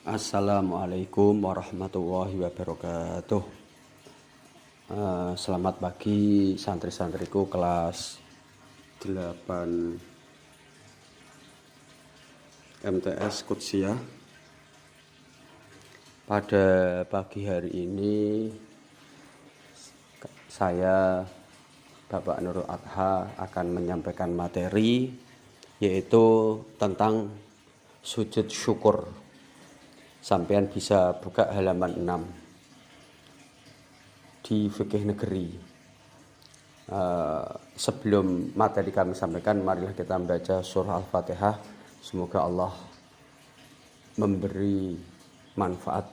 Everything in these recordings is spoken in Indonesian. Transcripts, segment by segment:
Assalamualaikum warahmatullahi wabarakatuh. Selamat pagi santri-santriku kelas 8 MTS Qudsiyah. Pada pagi hari ini saya Bapak Nurul Adha akan menyampaikan materi yaitu tentang sujud syukur. Sampean bisa buka halaman 6 di fikih negeri. Sebelum materi kami sampaikan, marilah kita membaca surah Al-Fatihah. Semoga Allah memberi manfaat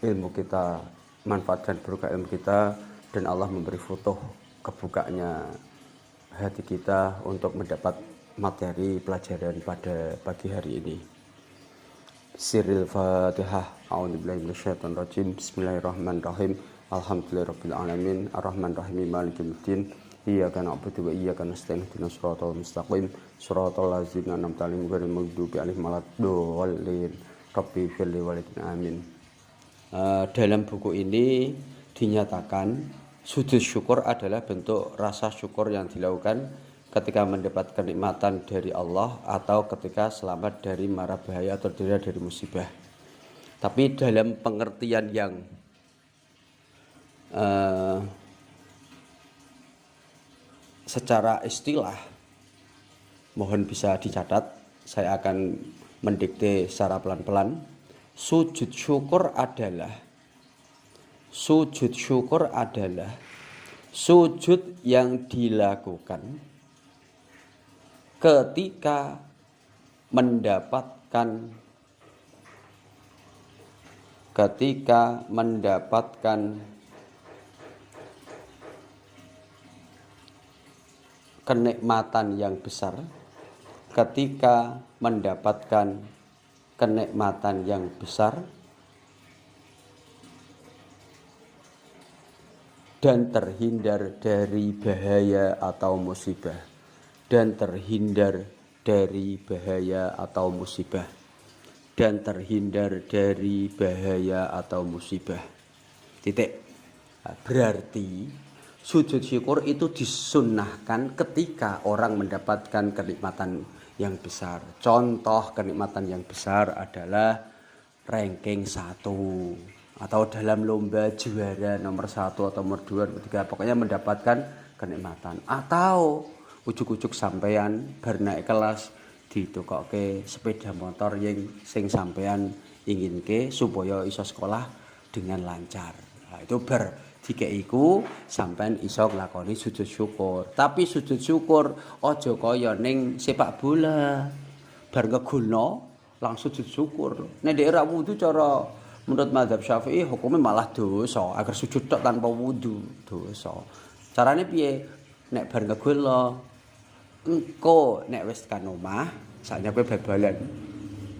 ilmu kita, manfaat dan berkah ilmu kita, dan Allah memberi futuh kebukanya hati kita untuk mendapat materi pelajaran pada pagi hari ini. Siril Fatihah. A'udzubillahi minasyaitonir rajim. Bismillahirrahmanirrahim. Alhamdulillahirabbil alamin. Arrahmanirrahim. Maliki yaumiddin. Iyyaka na'budu wa iyyaka nasta'in. Ihdinas siratal mustaqim. Shiratal ladzina an'amta 'alaihim ghairil maghdubi 'alaihim waladdallin. Rabbi firli walidin amin. Dalam buku ini dinyatakan sujud syukur adalah bentuk rasa syukur yang dilakukan ketika mendapat kenikmatan dari Allah atau ketika selamat dari mara bahaya atau dari musibah. Tapi dalam pengertian yang secara istilah, mohon bisa dicatat, saya akan mendikte secara pelan-pelan. Sujud syukur adalah sujud yang dilakukan ketika mendapatkan kenikmatan yang besar, dan terhindar dari bahaya atau musibah. Titik. Berarti sujud syukur itu disunnahkan ketika orang mendapatkan kenikmatan yang besar. Contoh kenikmatan yang besar adalah ranking 1 atau dalam lomba juara nomor 1 atau nomor 2 atau 3, pokoknya mendapatkan kenikmatan. Atau ujuk-ujuk sampean bar naik kelas ditukokke sepeda motor yang sing sampean inginke supaya iso sekolah dengan lancar. Nah, itu bar dikeiku sampean iso nglakoni sujud syukur. Tapi sujud syukur aja kaya ning sepak bola. Bar ngegolno langsung sujud syukur. Nek ndek ora wudu cara menurut mazhab Syafi'i hukumnya malah dosa. Agar sujud tok tanpa wudu dosa. Carane piye? Nek bar ngegolno engko nek wis tekan omah, saknya kowe bal-balan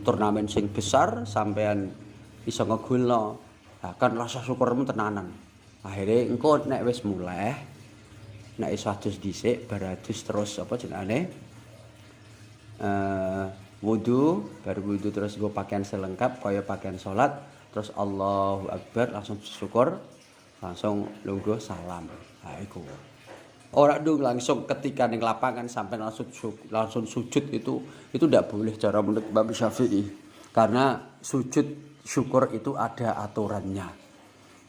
turnamen sing besar sampean iso ngegolno. Lah kan rasa syukurmu tenanan. Akhirnya engko nek wis mulai nek iso adus dhisik bar adus terus apa jenenge? Wudu, baru wudu terus nggo pakaian selengkap kaya pakaian salat, terus Allahu Akbar langsung syukur, langsung lungguh salam. Nah iku. Ora dong langsung ketika ning lapangan sampai langsung sujud itu tidak boleh cara menurut Imam Syafi'i. Karena sujud syukur itu ada aturannya.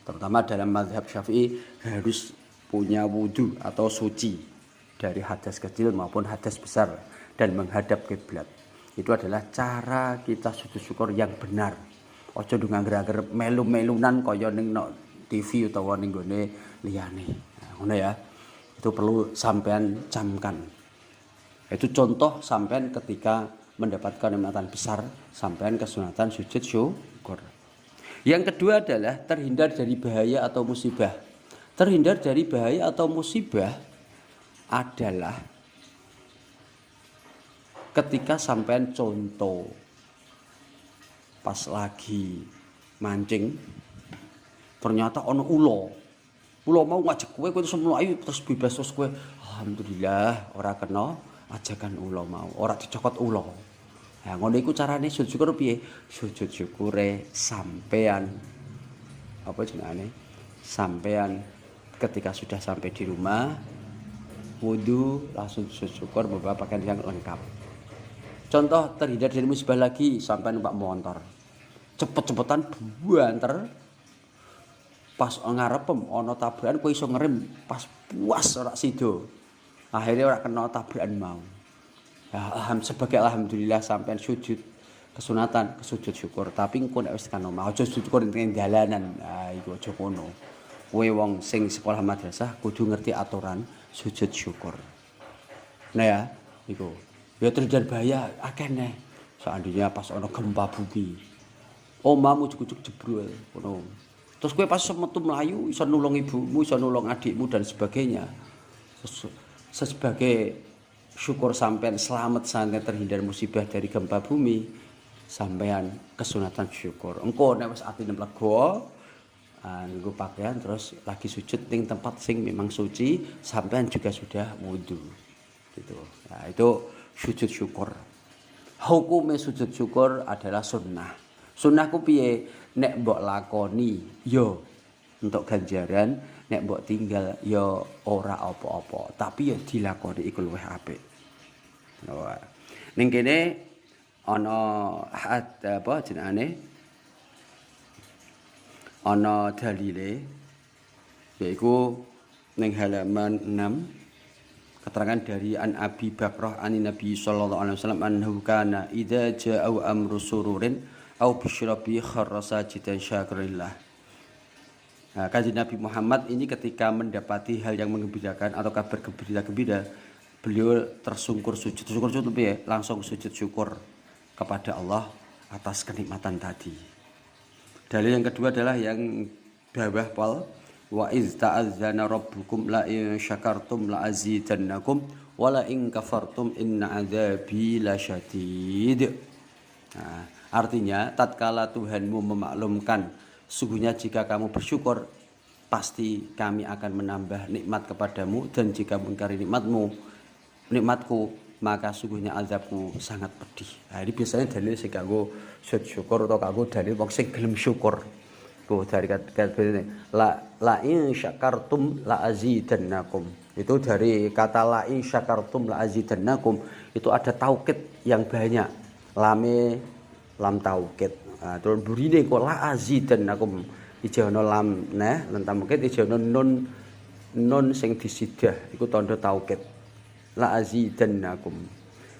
Terutama dalam mazhab Syafi'i harus punya wudu atau suci dari hadas kecil maupun hadas besar dan menghadap kiblat. Itu adalah cara kita sujud syukur yang benar. Ojo ngangger-angger melu-melunan kaya ning TV utawa ning gone liyane. Nah, ngono ya. Itu perlu sampean camkan. Itu contoh sampean ketika mendapatkan kenikmatan besar, sampean kesunatan sujud syukur. Yang kedua adalah terhindar dari bahaya atau musibah. Terhindar dari bahaya atau musibah adalah ketika sampean contoh pas lagi mancing ternyata ono ulo mau ngajak kowe terus mlayu terus bebas terus kowe alhamdulillah ora kena ajakan ulo mau, ora dicokot ulo. Nah, ngono iku carane sujud syukur piye? Sujud syukure sampean apa jenenge? Sampean ketika sudah sampai di rumah wudu langsung sujud syukur bawa pakaian yang lengkap. Contoh terhindar dari musibah lagi sampai numpak motor. Cepet-cepetan buanter pas ngarepem ana tabrakan kowe iso ngerem pas puas ora sido. Akhirnya ora kena tabrakan mau. Ya, sebagai alhamdulillah sampean sujud kesunatan, sujud syukur. Tapi engko nek wis kan omah aja sujud syukur ning dalanan. Ah iku aja kono. Kowe wong sing sekolah madrasah kudu ngerti aturan sujud syukur. Nah ya, iku. Ya terjadi bahaya akeh neh. Seandainya pas ana gempa bumi. Omahmu cucuk jebrol ngono. Terus kowe pas metu mlayu iso nulung ibumu, iso nulung adikmu dan sebagainya. Sebagai syukur sampean selamat sampean terhindar musibah dari gempa bumi, sampean kesunatan syukur. Engko nek wis atine lega, nggo pakaian terus lagi sujud ning tempat sing memang suci, sampean juga sudah wudu. Gitu. Nah, itu sujud syukur. Hukume sujud syukur adalah sunnah. Sunnah ku piye? Nek mbok lakoni yo untuk ganjaran, nek mbok tinggal yo ora apa-apa, tapi yo dilakoni iku luwih apik. Ning kene ana apa jenenge? Ana dalile yaiku ning halaman 6 keterangan dari An Abi Bakrah an Nabi sallallahu alaihi wasallam annahu kana idza ja'u amru sururin au bisyrabi kharra sajidan syakrillah. Nah, Kanjeng Nabi Muhammad ini ketika mendapati hal yang menggembirakan atau kabar gembira, beliau tersungkur sujud. Syukur ya, langsung sujud syukur kepada Allah atas kenikmatan tadi. Dalil yang kedua adalah yang bawah pol wa iz ta'azzana rabbukum la in syakartum la azidannakum wa la in kafartum inna adzabi lasyadid. Nah, artinya tatkala Tuhanmu memaklumkan sungguhnya jika kamu bersyukur pasti kami akan menambah nikmat kepadamu dan jika mengingkari nikmatku maka sungguhnya azabku sangat pedih. Nah, ini biasanya dalil sing kanggo sujud syukur atau kanggo dalil wong sing gelem syukur. Tuh dari kata la in syakartum la azidannakum. Itu dari kata la in syakartum la azidannakum itu ada taukid yang banyak. Lame lam taukid. Nah, terus burine kok la azidannakum. Ijono lam nah lan taukid ijono nun sing disidah iku tanda taukid. La azidannakum.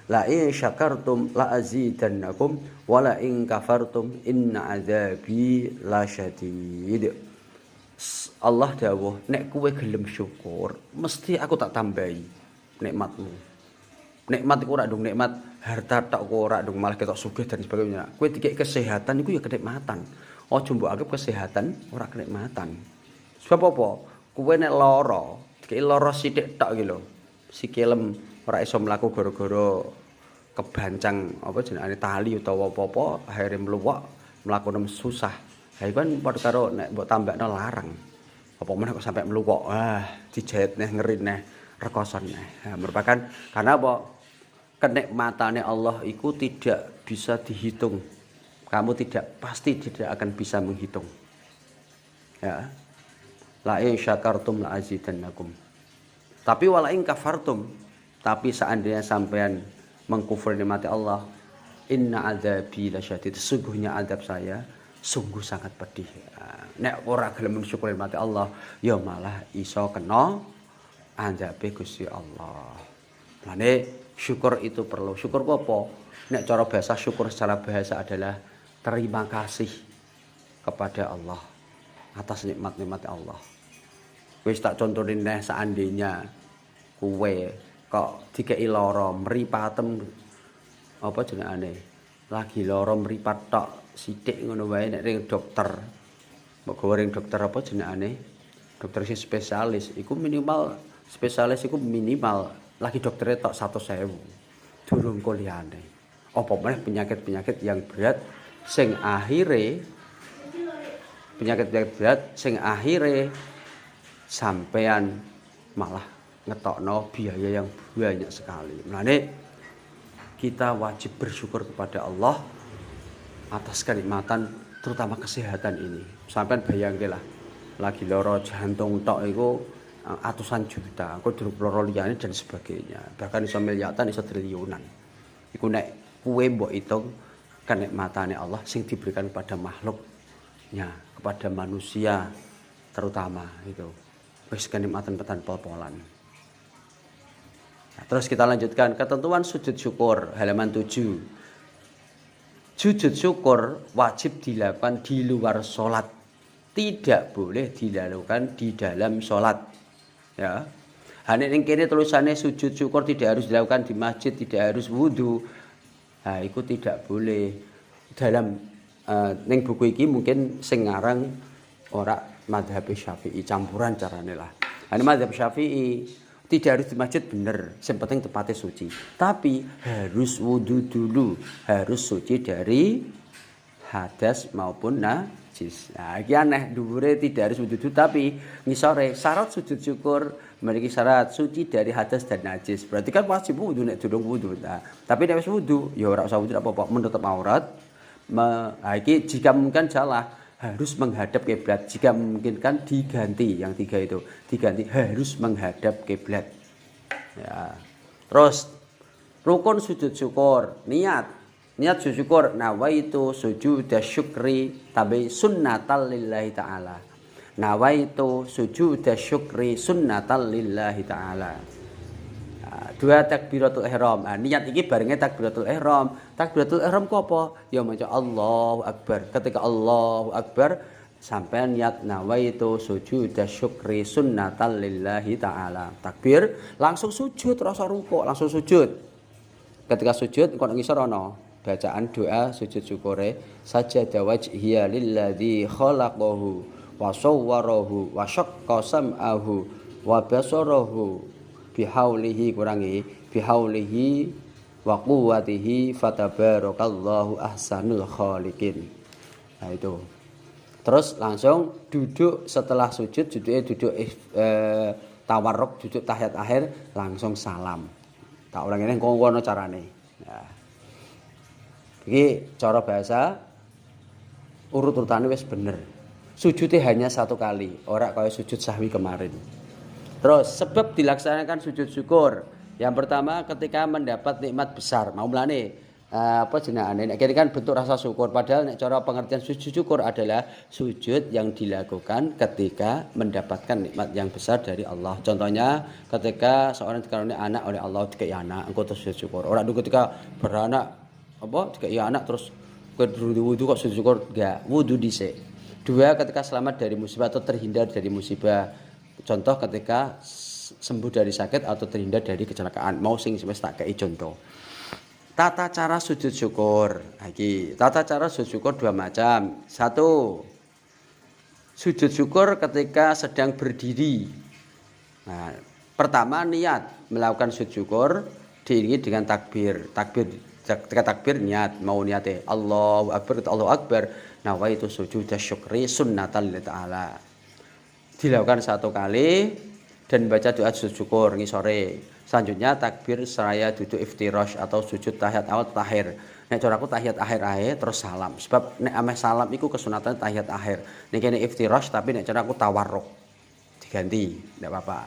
La in syakartum la azidannakum wa la in kafartum inna adzabi lasyadid. Allah dawuh nek kowe gelem syukur mesti aku tak tambahi nikmatmu. Nikmat iku ora ndung nikmat harta tok kok ora ndung malah ketok sugih dan sebagainya. Kowe dikek kesehatan iku ya kenikmatan. Aja mbok anggap kesehatan ora kenikmatan. Sebab apa? Kowe nek lara, dikek lara sithik tok iki lho. Sikilem ora iso mlaku gara-gara kebancang apa jenenge tali utawa apa-apa akhire mluwak mlakune susah. Ha iku kan padha karo nek mbok tambakno larang. Apa meneh kok sampai mluwak. Dijahit neh ngeri neh rekoson neh. Merupakan karena apa? Kenikmatane Allah itu tidak bisa dihitung. Kamu pasti tidak akan bisa menghitung. Ya. La in syakartum la azidannakum. Tapi wala in kafartum, tapi seandainya sampean mengkufur nikmat Allah, inna adzabi lasyadid. Sesungguhnya azab saya sungguh sangat pedih. Nek ora gelem mensyukuri nikmat Allah, ya malah iso kena azabe Gusti Allah. Mane syukur itu perlu. Syukur apa? Nek cara bahasa syukur secara bahasa adalah terima kasih kepada Allah atas nikmat-nikmat Allah. Wis tak contohin neh seandainya kowe kok dikeki lara mripatem apa jenenge lagi lara mripat tok sithik ngono wae nek ring dokter mbok gawe ring dokter apa jenenge dokter sing spesialis iku minimal spesialis iku minimal lagi doktere tok 100.000 durung kuliahane apa meneh penyakit-penyakit yang berat sing akhire penyakit-penyakit berat sing akhire sampean malah ngetokno biaya yang banyak sekali. Mulane kita wajib bersyukur kepada Allah atas kenikmatan terutama kesehatan ini. Sampeyan bayangke lah, lagi loro jantung tok iku atusan juta, engko durung loro liyane dan sebagainya. Bahkan iso miliatan, iso triliunan. Iku nek kuwe mbok hitung kenikmatane Allah sing diberikan kepada makhluknya, kepada manusia terutama itu. Wis kenikmatan petan pol-polan. Nah, terus kita lanjutkan ketentuan sujud syukur halaman 7. Sujud syukur wajib dilakukan di luar sholat, tidak boleh dilakukan di dalam sholat. Ya, hanya yang kini tulisannya sujud syukur tidak harus dilakukan di masjid, tidak harus wudhu. Nah, itu tidak boleh. Dalam neng buku ini mungkin sing ngarang ora madhab Syafi'i campuran carane lah. Ini madhab Syafi'i tidak harus di masjid bener, yang penting tempatnya suci. Tapi harus wudhu dulu, harus suci dari hadas maupun najis. Nah, ini aneh, dhuwure tidak harus wudhu dulu, tapi ngisore syarat sujud syukur memiliki syarat suci dari hadas dan najis. Berarti kan wajib wudhu nek durung wudhu. Nah, tapi nek wis wudhu, ya ora usah wudhu apa-apa, menutup aurat. Nah, iki jika mungkin salah harus menghadap kiblat, jika memungkinkan diganti yang 3 itu, diganti harus menghadap kiblat. Ya. Terus rukun sujud syukur, niat sujud syukur, nawaitu sujud syukri tabi sunnatal lillahi ta'ala. Nawaitu sujud syukri sunnatal lillahi ta'ala. Dua takbiratul ihram. Nah, niat iki barenge takbiratul ihram. Takbiratul ihram ku apa? Ya maca Allahu Akbar. Ketika Allahu Akbar sampai niat nawaitu sujud syukri sunnatal lillahi ta'ala. Takbir, langsung sujud, rasa rukuk, langsung sujud. Ketika sujud kok ngisor ana bacaan doa sujud syukure, sajada wajhiya lilladzi khalaqahu wa sawwarahu wa syaqqa sam'ahu wa basarahu bihaulihi kurangi bihaulihi wa quwwatihi fatabarakallahu ahsanul khaliqin. Nah itu. Terus langsung duduk setelah sujud, duduk tawarruk, duduk tahiyat akhir, langsung salam. Tak ulang ini ngono carane. Nah. Iki cara bahasa urut-urutane wis bener. Sujudnya hanya 1 kali, ora kaya sujud sahwi kemarin. Terus sebab dilaksanakan sujud syukur. Yang pertama ketika mendapat nikmat besar. Mau mulane apa jenengane nek kene kan bentuk rasa syukur, padahal nek cara pengertian sujud syukur adalah sujud yang dilakukan ketika mendapatkan nikmat yang besar dari Allah. Contohnya ketika seorang dikaruniai anak oleh Allah, dikai anak, engko terus sujud syukur. Ora ketika beranak apa dikai anak terus wudu kok sujud syukur, enggak, wudu dhisik. 2 ketika selamat dari musibah atau terhindar dari musibah. Contoh ketika sembuh dari sakit atau terhindar dari kecelakaan. Mau sing wis tak kei contoh. Tata cara sujud syukur. Iki, tata cara sujud syukur 2 macam. 1. Sujud syukur ketika sedang berdiri. Nah, pertama niat melakukan sujud syukur diiringi dengan takbir. Ketika takbir niat, mau niate Allahu Akbar, Allahu Akbar. Nawaitu sujud syukri sunnatan lillahi ta'ala. Dilakukan 1 kali dan baca doa sujud syukur ngisore. Selanjutnya takbir seraya duduk iftirash atau sujud tahiyat awal takhir. Nek cara aku tahiyat akhir ae terus salam. Sebab nek ameh salam iku kesunatan tahiyat akhir. Nek kene iftirash tapi nek cara aku tawarruk. Diganti, enggak apa-apa.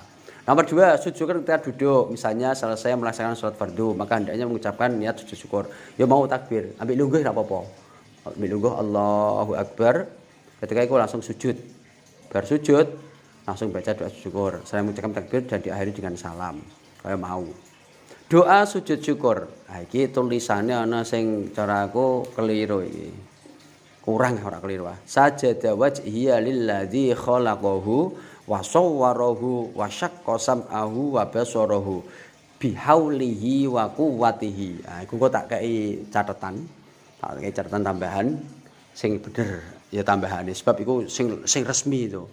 Nomor 2, sujud syukur ketika duduk. Misalnya selesai melaksanakan sholat fardu, maka hendaknya mengucapkan niat sujud syukur. Ya mau takbir, ambil lungguh enggak apa-apa. Ambil lungguh Allahu Akbar. Ketika itu langsung sujud. Bar sujud langsung baca doa syukur. Saya mengucapkan takbir dan diakhiri dengan salam. Kaya mau. Doa sujud syukur. Nah, iki tulisannya ana sing cara aku keliru iki. Kurang ora keliru wae. Sajada wajhiya lilladzi khalaqahu wa sawwarahu wa syaqqa sam'ahu wa basarahu bihaulihi wa quwwatihi. Nah, iku kok tak kei catatan. Tak kei catatan tambahan sing bener ya tambahane sebab iku sing resmi itu.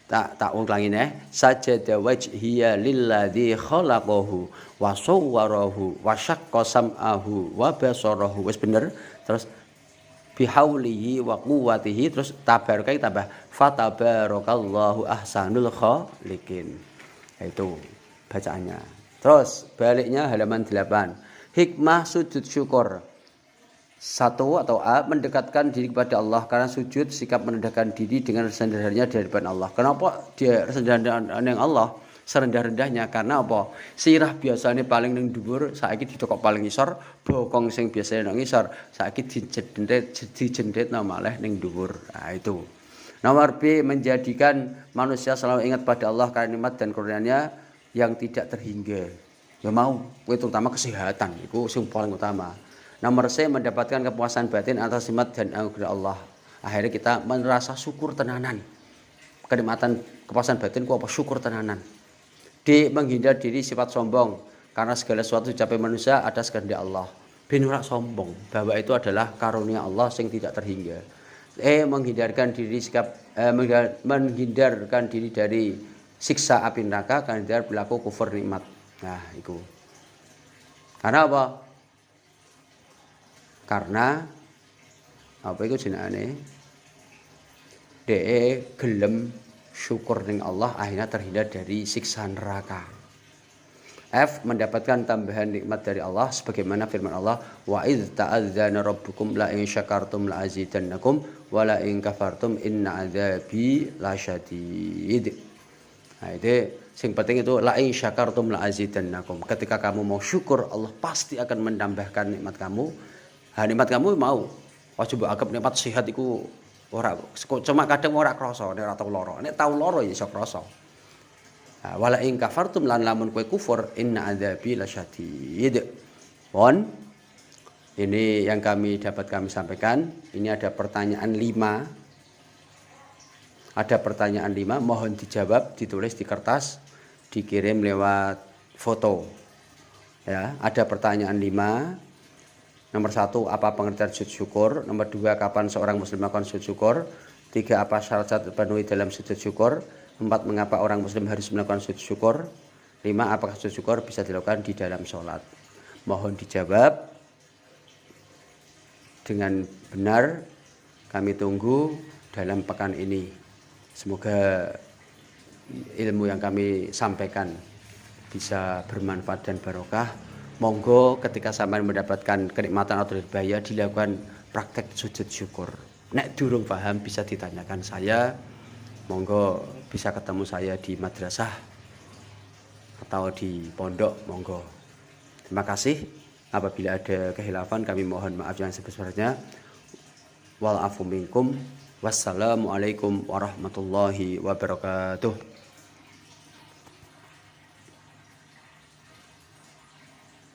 Tak ulangi sajada wajhiya lilladzi khalaqahu wa sawwarahu wa syaqqa sam'ahu wa basarahu. Wis bener. Terus bihaulihi wa quwwatihi, terus tabarkai tambah fatabarakallahu ahsanul khaliqin. Itu bacaannya. Terus baliknya halaman 8. Hikmah sujud syukur. 1 atau A, mendekatkan diri kepada Allah, karena sujud sikap merendahkan diri dengan rendah-rendahnya di hadapan Allah. Kenapa dia rendah yang Allah? Serendah-rendahnya karena apa? Sirah biasanya paling ning dhuwur, saiki didokok paling ngisor, bokong sing biasanya nang ngisor, saiki dijendhet malah ning dhuwur. Nah, itu. Nomor B, menjadikan manusia selalu ingat pada Allah karena nikmat dan karunia-Nya yang tidak terhingga. Ya mau, itu terutama kesehatan, itu yang paling utama. Nomor C, mendapatkan kepuasan batin atas nikmat dan anugerah Allah. Akhirnya kita merasa syukur tenanan. Kenikmatan kepuasan batin ku apa? Syukur tenanan. D, menghindar diri sifat sombong, karena segala sesuatu dicapai manusia atas kehendak Allah. Ben ora sombong, bahwa itu adalah karunia Allah yang tidak terhingga. E, menghindarkan diri dari siksa api neraka karena berlaku kufur nikmat. Nah, itu. Karena apa? Karena apa itu jenenge? Dhek gelem syukur ning Allah, akhirnya terhindar dari siksa neraka. F, mendapatkan tambahan nikmat dari Allah sebagaimana firman Allah, wa idz ta'adzana rabbukum la in syakartum la azidannakum wa la in kafartum inna adzabi lasyadid. Nah, itu yang penting itu la in syakartum la azidannakum. Ketika kamu mau syukur, Allah pasti akan menambahkan nikmat kamu. Nikmat kamu mau. Aja mbok anggap nikmat sehat iku ora, cuma kadang ora krasa, nek ora tau lara. Nek tau lara ya iso krasa. Wala in kafartum lan lamun kowe kufur inna adzabi lasyadid. Ini yang kami sampaikan. Ini ada pertanyaan 5. Ada pertanyaan 5, mohon dijawab, ditulis di kertas, dikirim lewat foto. Ya, ada pertanyaan 5. Nomor 1, apa pengertian sujud syukur? Nomor 2, kapan seorang muslim melakukan sujud syukur? 3, apa syarat terpenuhi dalam sujud syukur? 4, mengapa orang muslim harus melakukan sujud syukur? 5, apakah sujud syukur bisa dilakukan di dalam sholat? Mohon dijawab dengan benar. Kami tunggu dalam pekan ini. Semoga ilmu yang kami sampaikan bisa bermanfaat dan barokah. Monggo ketika sampean mendapatkan kenikmatan atau bahaya, dilakukan praktek sujud syukur. Nek durung paham bisa ditanyakan saya. Monggo bisa ketemu saya di madrasah atau di pondok, monggo. Terima kasih. Apabila ada kehilafan kami mohon maaf yang sebesar-besarnya. Wal afu minkum. Wassalamualaikum warahmatullahi wabarakatuh.